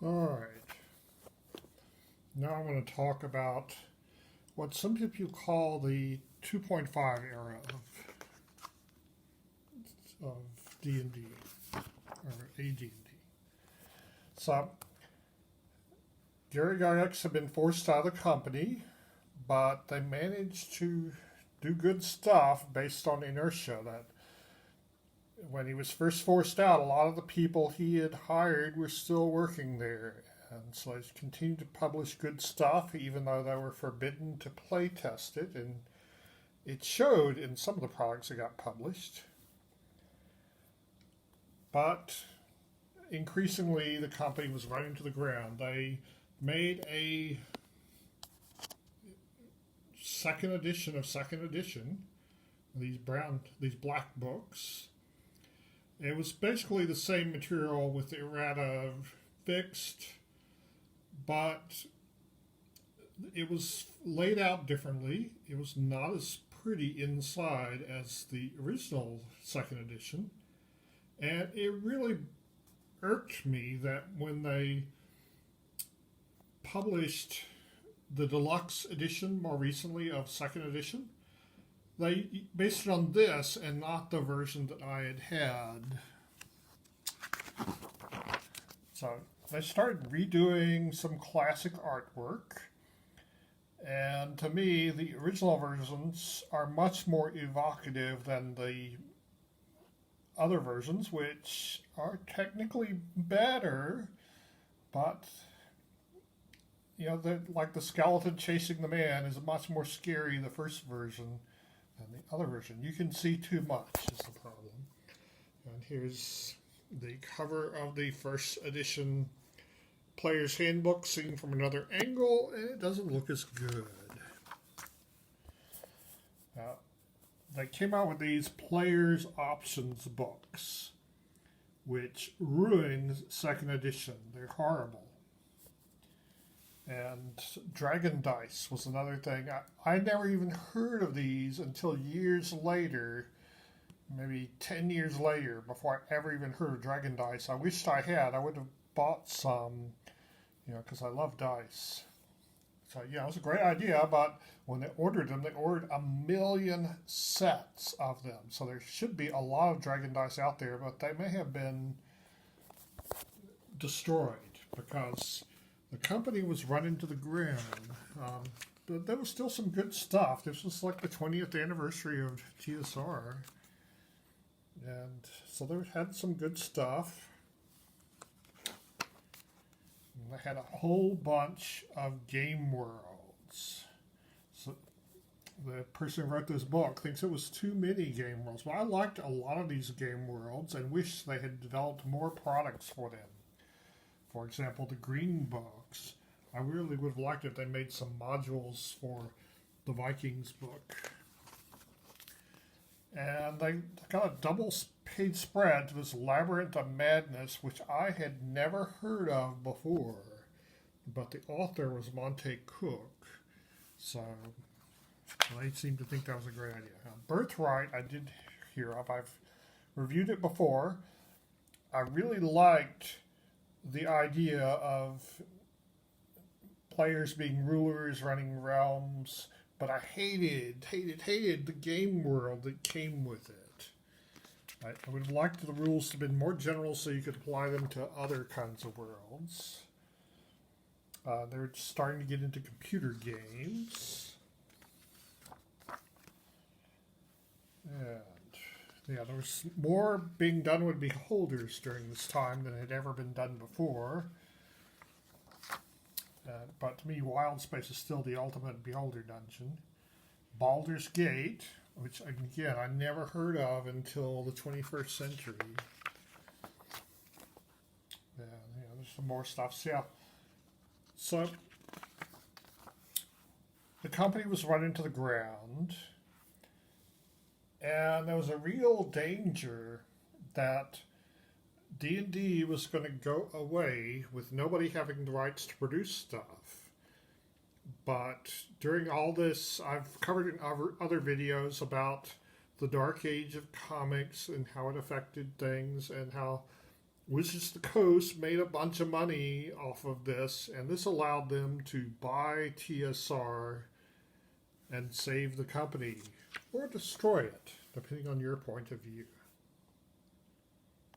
All right. Now I'm going to talk about what some people call the 2.5 era of D&D or AD&D. So Gary Gygax had been forced out of the company, but they managed to do good stuff based on inertia. That when he was first forced out, a lot of the people he had hired were still working there. And so he continued to publish good stuff, even though they were forbidden to play test it. And it showed in some of the products that got published. But increasingly, the company was running to the ground. They made a second edition of second edition, these black books. It was basically the same material with the errata fixed, but it was laid out differently. It was not as pretty inside as the original second edition. And it really irked me that when they published the deluxe edition more recently of second edition, they based it on this and not the version that I had had. So they started redoing some classic artwork. And to me, the original versions are much more evocative than the other versions, which are technically better, but like the skeleton chasing the man is much more scary the first version than the other version. You can see too much is the problem. And here's the cover of the first edition Player's Handbook seen from another angle, and it doesn't look as good. They came out with these Player's Options books, which ruined second edition. They're horrible. And Dragon Dice was another thing. I never even heard of these until years later, maybe 10 years later, before I ever even heard of Dragon Dice. I wished I had. I would have bought some, because I love dice. So, it was a great idea, but when they ordered them, they ordered 1 million sets of them. So there should be a lot of Dragon Dice out there, but they may have been destroyed because the company was running to the ground. But there was still some good stuff. This was like the 20th anniversary of TSR. And so they had some good stuff. And they had a whole bunch of game worlds. So the person who wrote this book thinks it was too many game worlds. But I liked a lot of these game worlds and wish they had developed more products for them. For example, the green books. I really would have liked if they made some modules for the Vikings book. And they got a double-page spread to this Labyrinth of Madness, which I had never heard of before. But the author was Monte Cook. So they seemed to think that was a great idea. Now, Birthright, I did hear of. I've reviewed it before. I really liked the idea of players being rulers, running realms, but I hated the game world that came with it. I would have liked the rules to have been more general so you could apply them to other kinds of worlds. They're starting to get into computer games. And there was more being done with beholders during this time than had ever been done before. But to me, Wild Space is still the ultimate beholder dungeon. Baldur's Gate, which again I never heard of until the 21st century. There's some more stuff. So the company was running to the ground. And there was a real danger that D&D was going to go away with nobody having the rights to produce stuff. But during all this, I've covered in other videos about the dark age of comics and how it affected things and how Wizards of the Coast made a bunch of money off of this, and this allowed them to buy TSR and save the company or destroy it, depending on your point of view.